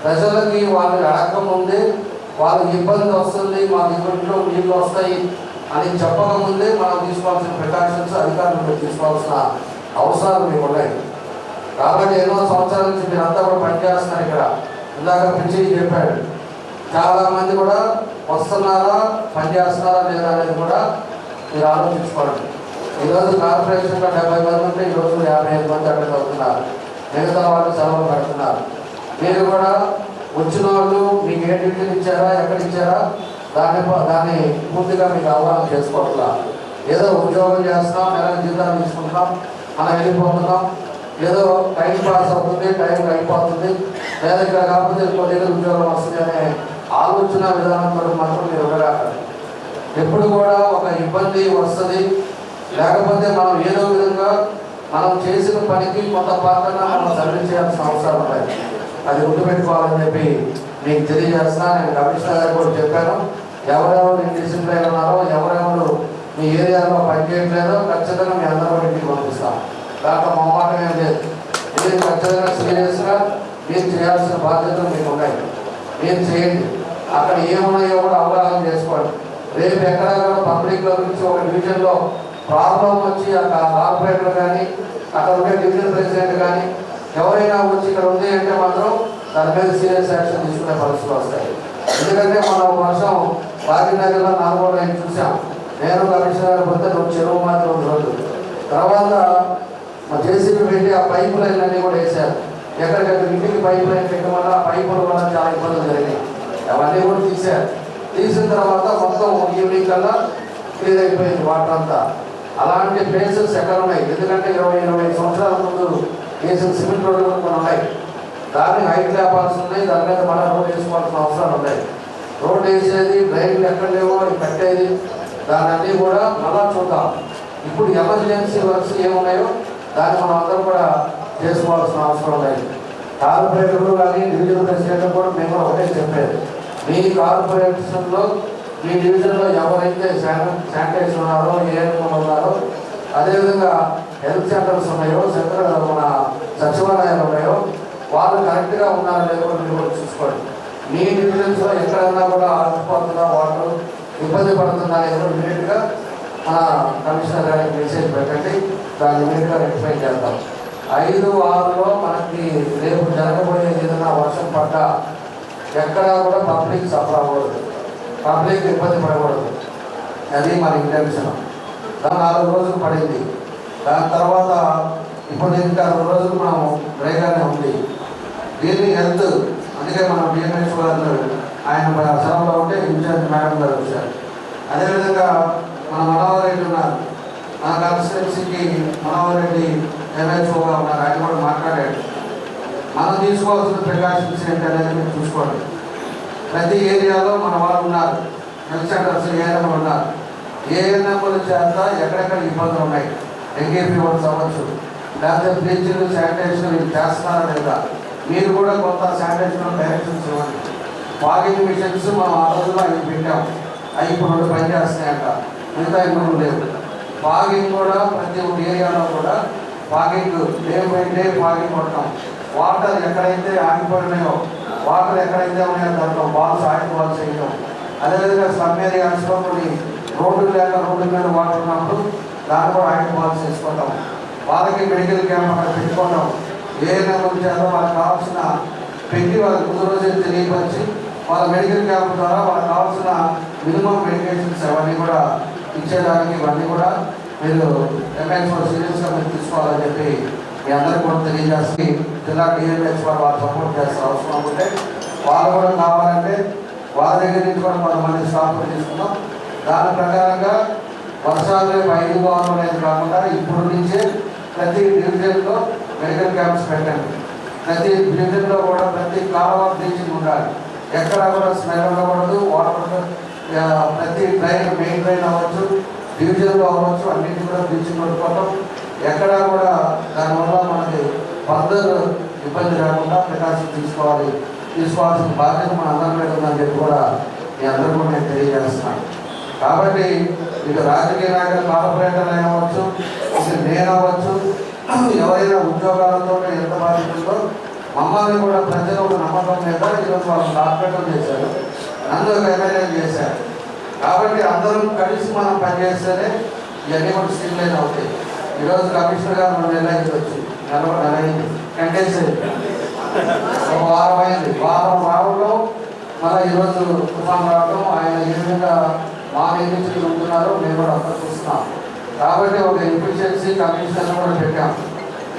ప్రజలకి వాళ్ళు అడగకముందే వాళ్ళకి ఇబ్బంది వస్తుంది, మాకు ఇంట్లో నీళ్ళు వస్తాయి అని చెప్పకముందే మనం తీసుకోవాల్సిన ప్రికాషన్స్ అధికారులు తీసుకోవాల్సిన అవసరాలు మీకు ఉన్నాయి. కాబట్టి ఎన్నో సంవత్సరాల నుంచి మీరు అంతా కూడా పనిచేస్తున్నారు. ఇక్కడ ఇందాక పిచ్చి చెప్పాడు, చాలామంది కూడా వస్తున్నారా పనిచేస్తున్నారా లేదా అనేది కూడా మీరు ఆలోచించుకోండి. ఈరోజు కార్పొరేషన్లో 70 మంది ఉంటే ఈరోజు 55 మంది అక్కడ చదువుతున్నారు, మిగతా వాళ్ళు సెలవులు పెడుతున్నారు. మీరు కూడా వచ్చిన వాళ్ళు మీకు ఏ డివిజన్ ఇచ్చారా, ఎక్కడ ఇచ్చారా దాన్ని పూర్తిగా మీకు అవగాహన చేసుకోవాలా. ఏదో ఉద్యోగం చేస్తున్నాం, నెలకు జీతాలు తీసుకుంటున్నాం, మనం వెళ్ళిపోతున్నాం, ఏదో టైం పాస్ అవుతుంది, టైం అయిపోతుంది, లేదా ఇక్కడ కాకపోతే కొద్దిగా ఉద్యోగం వస్తుంది అనే ఆలోచన విధానంతో మాత్రం మీరు ఉండగలరు. ఎప్పుడు కూడా ఒక ఇబ్బంది వస్తుంది, లేకపోతే మనం ఏదో విధంగా మనం చేసిన పనికి కొంత పాత్రగా మనం సర్వీస్ చేయాల్సిన అవసరాలు ఉన్నాయి. అది గుర్తుపెట్టుకోవాలని చెప్పి మీకు తెలియజేస్తున్నా. నేను కమిషనర్ గారు కూడా చెప్పాను, ఎవరెవరు డిసిప్లైన్ ఉన్నారో, ఎవరెవరు మీ ఏరియాలో పనిచేయట్లేదో ఖచ్చితంగా మీ అందరూ ఇంటికి పంపిస్తాం. దాంట్లో మొహమాటం ఏం లేదు. మీరు ఖచ్చితంగా సీరియస్గా మీరు చేయాల్సిన బాధ్యతలు మీకు ఉన్నాయి, మీరు చేయండి. అక్కడ ఏమున్నాయో కూడా అవగాహన చేసుకోండి. రేపు ఎక్కడ కూడా పబ్లిక్లో గురించి ఒక డివిజన్లో ప్రాబ్లం వచ్చి అక్కడ కార్పొరేటర్ కానీ అక్కడ ఉండే డివిజన్ ప్రెసిడెంట్ కానీ ఎవరైనా వచ్చి ఇక్కడ ఉంది అంటే మాత్రం దాని మీద సీరియస్ యాక్షన్ తీసుకునే పరిస్థితులు వస్తాయి. ఎందుకంటే మనం వర్షం భాగ్యనగర్లో 4 రోజులు చూసాం. నేను కమిషనర్ పోతే నువ్వు చెరువు మాత్రం రోజు తర్వాత మా జేసీబీ పెట్టి ఆ పైపు లైన్ అన్నీ కూడా వేశారు. ఎక్కడికక్కడ ఇంటికి పైప్ లైన్ పెట్టడం వల్ల ఆ పైపుల వల్ల చాలా ఇబ్బందులు జరిగాయి. అవన్నీ కూడా తీశారు. తీసిన తర్వాత మొత్తం ఈవినింగ్ కల్లా క్లియర్ అయిపోయింది వాటర్ అంతా. అలాంటి ప్లేసెస్ ఎక్కడ ఉన్నాయి? ఎందుకంటే 20-25 సంవత్సరాల ముందు వేసిన సిమెంట్ రోడ్లు కూడా కొన్ని ఉన్నాయి. దాన్ని హైట్ లేపాల్సి ఉన్నాయి, దాని మీద మళ్ళీ రోడ్ వేసుకోవాల్సిన అవసరాలు ఉన్నాయి. రోడ్ వేసేది, డ్రైన్లు ఎక్కడ లేవో కట్టేది, దాని అన్నీ కూడా మళ్ళా చూద్దాం. ఇప్పుడు ఎమర్జెన్సీ వర్క్స్ ఏమున్నాయో దాన్ని మనం అందరం కూడా చేసుకోవాల్సిన అవసరం లేదు. కార్పొరేటర్లు కానీ డివిజన్ ప్రెసిడెంట్ కూడా మేము ఒకటే చెప్పేది, మీ కార్పొరేషన్లో మీ డివిజన్లో ఎవరైతే శానిటైజర్ ఉన్నారో, ఏఎన్ఎం ఉన్నారో, అదేవిధంగా హెల్త్ సెంటర్స్ ఉన్నాయో, మన సచివాలయాలు ఉన్నాయో వాళ్ళు కరెక్ట్గా ఉన్నారో లేదో మీరు కూడా చూసుకోండి. మీ డివిజన్స్లో ఎక్కడైనా కూడా ఆగిపోతుందా, వాటర్ ఇబ్బంది పడుతుందా అనేది ఇమీడియట్గా మన కమిషనర్ గారికి మెసేజ్ పెట్టండి, దాన్ని ఇమీడియట్గా రెక్టిఫై చేద్దాం. 5-6లో మనకి రేపు జరగబోయేది ఏదైనా వర్షం పడ్డ ఎక్కడా కూడా పబ్లిక్ సఫర్ అవ్వకూడదు, పబ్లిక్ ఇబ్బంది పడకూడదు. అది మన ఇంటెన్షన్. దాని 4 రోజులు పడింది. దాని తర్వాత ఇప్పుడు ఇంకా 2 రోజులు మనం డ్రైగానే ఉంది. దీన్ని హెల్త్ అందుకే మనం బిఎంహెచ్ గారు ఆయన సెలవులో ఉంటే ఇన్ఛార్జ్ మేడం గారు వచ్చారు. అదేవిధంగా మన మనోహర్ రెడ్డి ఉన్నారు, మన కాన్స్టిట్యున్సీకి మనోహర్ రెడ్డి ఎంహెచ్ఓగా ఉన్నారు, ఆయన కూడా మాట్లాడాడు. మనం తీసుకోవాల్సిన ప్రికాషన్స్ ఏంటి అనేది మీరు చూసుకోండి. ప్రతి ఏరియాలో మన వాళ్ళు ఉన్నారు, హెల్త్ సెంటర్స్ ఏఎన్ఎంలు ఉన్నారు. ఏఎన్ఎంల చేత ఎక్కడెక్కడ ఇబ్బందులు ఉన్నాయి, డెంగీ ఫీవర్స్ అవ్వచ్చు, లేకపోతే బ్లీచింగ్ శానిటైజేషన్ మీరు చేస్తున్నారా లేదా, మీరు కూడా కొంత శానిటైజేషన్ డైరెక్షన్స్ ఇవ్వండి. వాకింగ్ మిషన్స్ మనం ఆ రోజుల్లో 5 పెట్టాం, అవి ఇప్పుడు 2 పనిచేస్తున్నాయంట, మిగతా ఇబ్బందులు లేవు. వాకింగ్ కూడా ప్రతి ఒక్క ఏరియాలో కూడా walking day by day walking కొడతాం. వాటర్ ఎక్కడైతే ఆగిపోయినాయో వాటర్ ఎక్కడైతే ఉన్నాయో దాంట్లో బాల్స్ ఆయిల్ బాల్స్ వేయడం. అదేవిధంగా స్లమ్ ఏరియాస్లో కొన్ని రోడ్డు లేక రోడ్డు మీద వాటర్ ఉన్నప్పుడు దాన్ని కూడా ఆయిల్ బాల్స్ వేసుకోవడం. వాళ్ళకి మెడికల్ క్యాంప్ అక్కడ పెట్టుకోవడం. ఏ నెంబర్ చేత వాళ్ళకి కావాల్సిన పెట్టి వాళ్ళకి ముందు రోజే తెలియపరిచి వాళ్ళ మెడికల్ క్యాంప్ ద్వారా వాళ్ళకి కావాల్సిన మినిమం మెడికేషన్స్ అవన్నీ కూడా ఇచ్చేదానికి ఇవన్నీ కూడా మీరు ఎంఎన్స్లో సీరియస్గా మీరు తీసుకోవాలని చెప్పి మీ అందరికీ కూడా తెలియజేసి జిల్లా డిఎంహెచ్ వాళ్ళు సపోర్ట్ చేస్తారు. అవసరం ఉంటే వాళ్ళు కూడా కావాలంటే వాళ్ళ దగ్గర నుంచి కూడా కొంతమంది స్టాఫ్ తీసుకున్నాం. దాని ప్రకారంగా వర్షాలు రేపు 5 వారం అనేది కాకుండా ఇప్పుడు నుంచే ప్రతి డివిజన్లో మెడికల్ క్యాంప్స్ పెట్టండి. ప్రతి డివిజన్లో కూడా ప్రతి కాలువ బ్లీచింగ్ ఉండాలి. ఎక్కడ కూడా స్మెల్ ఉండకూడదు. వాటర్ ప్రతి ట్రైన్ మెయిన్ ట్రైన్ అవ్వచ్చు, డివిజన్లో అవ్వచ్చు, అన్నింటి కూడా బ్లీచింగ్ పెట్టుకోవడం. ఎక్కడా కూడా దానివల్ల మనకి ఫర్దర్ ఇబ్బంది రాకుండా ప్రికాషన్ తీసుకోవాల్సిన బాధ్యత మన అందరి మీద ఉందని చెప్పి కూడా మీ అందరూ కూడా నేను తెలియజేస్తున్నాను. కాబట్టి ఇక రాజకీయ నాయకులు కార్పొరేటర్లు అవ్వచ్చు, ఇక నేను అవ్వచ్చు, ఎవరైనా ఉద్యోగాలతో ఎంత బాధ్యతలో మమ్మల్ని కూడా ప్రజలు ఒక నమ్మకం మీద ఈరోజు వాళ్ళు కార్పొరేటర్ చేశారు, నన్ను ఎమ్మెల్యే చేశారు. కాబట్టి అందరూ కలిసి మనం పనిచేస్తేనే ఇవన్నీ కూడా స్ట్రీమ్లైన్ అవుతాయి. ఈరోజు కమిషనర్ గారు 2 నెలలు అయింది వచ్చి, నెల అయింది, కంటేసేది ఒక వారం అయింది. వారం రావడం మళ్ళీ ఈరోజు తుఫాన్ రావడం, ఆయన ఏ విధంగా మా నుంచి ఉంటున్నారో మేము కూడా అంతా చూస్తున్నాం. కాబట్టి ఒక ఎఫిషియన్సీ కమిషన్ కూడా పెట్టాం.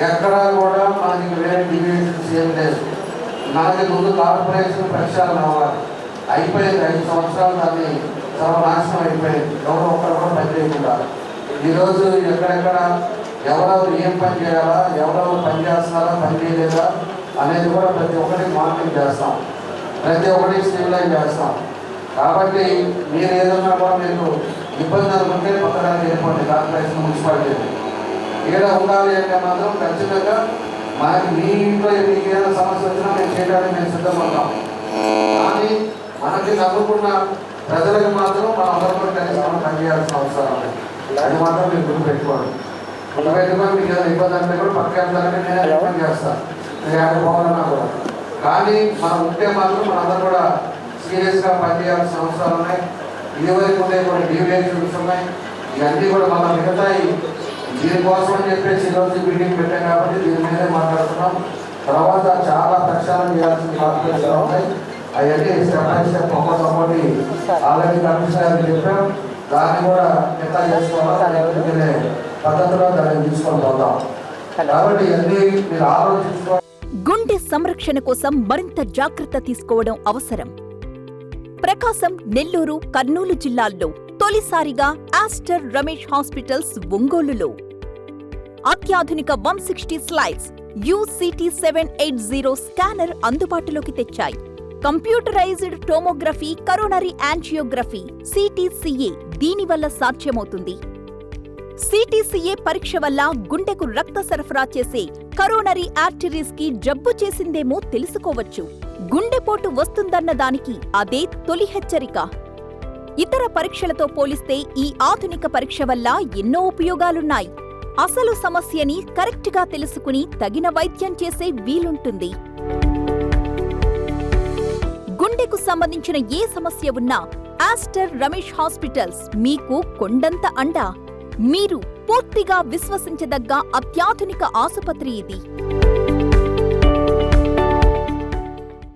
ఎక్కడా కూడా మనకి వేరే డివిజన్స్ ఏం లేదు. మనకి ముందు కార్పొరేషన్ ప్రక్షాళన అవ్వాలి. అయిపోయింది 5 సంవత్సరాలు దాన్ని సర్వనాశనం అయిపోయింది. ఎవరో ఒక్కరు కూడా పని చేయకుండా ఈరోజు ఎక్కడెక్కడ ఎవరెవరు ఏం పని చేయాలా, ఎవరెవరు పని చేస్తున్నారా, పని చేయలేదా అనేది కూడా ప్రతి ఒక్కటి మానిటరింగ్ చేస్తాం, ప్రతి ఒక్కటి స్ట్రీమ్లైన్ చేస్తాం. కాబట్టి మీరు ఏదన్నా కూడా మీకు ఇబ్బంది అనుకుంటే పక్కడానికి వెళ్ళిపోండి. కార్పొరేషన్ మున్సిపాలిటీ ఇక్కడ ఉండాలి అంటే మాత్రం ఖచ్చితంగా మనకి మీ ఇంట్లో మీకు ఏదైనా సమస్య వచ్చినా మేము చేయడానికి మేము సిద్ధపడతాం. కానీ మనకి నమ్ముకున్న ప్రజలకు మాత్రం మనం అందరూ కూడా కలిసి మనం పనిచేయాల్సిన అవసరం ఉంది. అది మాత్రం మీరు గుర్తుపెట్టుకోండి. గుర్తుపెట్టుకొని మీకు ఏదైనా ఇబ్బంది అంటే కూడా పక్క వెళ్తారంటే నేను రికమెండ్ చేస్తాను, మీరు ఎక్కడ పోవాలన్నా కూడా. కానీ మనం ఉంటే మాత్రం మనందరూ కూడా సీరియస్గా పనిచేయాల్సిన అవసరాలు ఉన్నాయి. ఇదివరకు ఉండే కొన్ని డీవియేషన్స్ ఉన్నాయి. ఇవన్నీ కూడా మనం మిగతాయి దీనికోసం అని చెప్పేసి ఈరోజు మీటింగ్ పెట్టాం కాబట్టి దీని మీదే మాట్లాడుతున్నాం. తర్వాత చాలా ప్రక్షాళన చేయాల్సిన కార్పొరేషన్ ఉన్నాయి. అవన్నీ స్టెప్ బై స్టెప్ ఒక్కొక్కటి ఆల్రెడీ కమిషనర్ చెప్పాం. దాన్ని కూడా ఎంత చేసుకోవాలో పద్ధతిలో దాన్ని తీసుకొని పోతాం. కాబట్టి ఇవన్నీ మీరు ఆలోచించుకో. గుండె సంరక్షణ కోసం మరింత జాగ్రత్త తీసుకోవడం అవసరం. ప్రకాశం, నెల్లూరు, కర్నూలు జిల్లాల్లో తొలిసారిగా ఆస్టర్ రమేష్ హాస్పిటల్స్ ఒంగోలులో అత్యాధునిక 160 స్లైడ్స్ UCT 780 స్కానర్ అందుబాటులోకి తెచ్చాయి. Computerised tomography, coronary angiography, CTCA దీనివల్ల సాధ్యమవుతుంది. CTCA పరీక్ష వల్ల గుండెకు రక్త సరఫరా చేసే కరోనరీ ఆర్టరీస్ కి జబ్బు చేసిందేమో తెలుసుకోవచ్చు. గుండెపోటు వస్తుందన్న దానికి అదే తొలి హెచ్చరిక. ఇతర పరీక్షలతో పోలిస్తే ఈ ఆధునిక పరీక్ష వల్ల ఎన్నో ఉపయోగాలున్నాయి. అసలు సమస్యని కరెక్ట్గా తెలుసుకుని తగిన వైద్యం చేసే వీలుంటుంది. గుండెకు సంబంధించిన ఏ సమస్య ఉన్నా ఆస్టర్ రమేష్ హాస్పిటల్స్ మీకు కొండంత అండ. మీరు పూర్తిగా విశ్వసించదగ్గ అత్యాధునిక ఆసుపత్రి ఇది.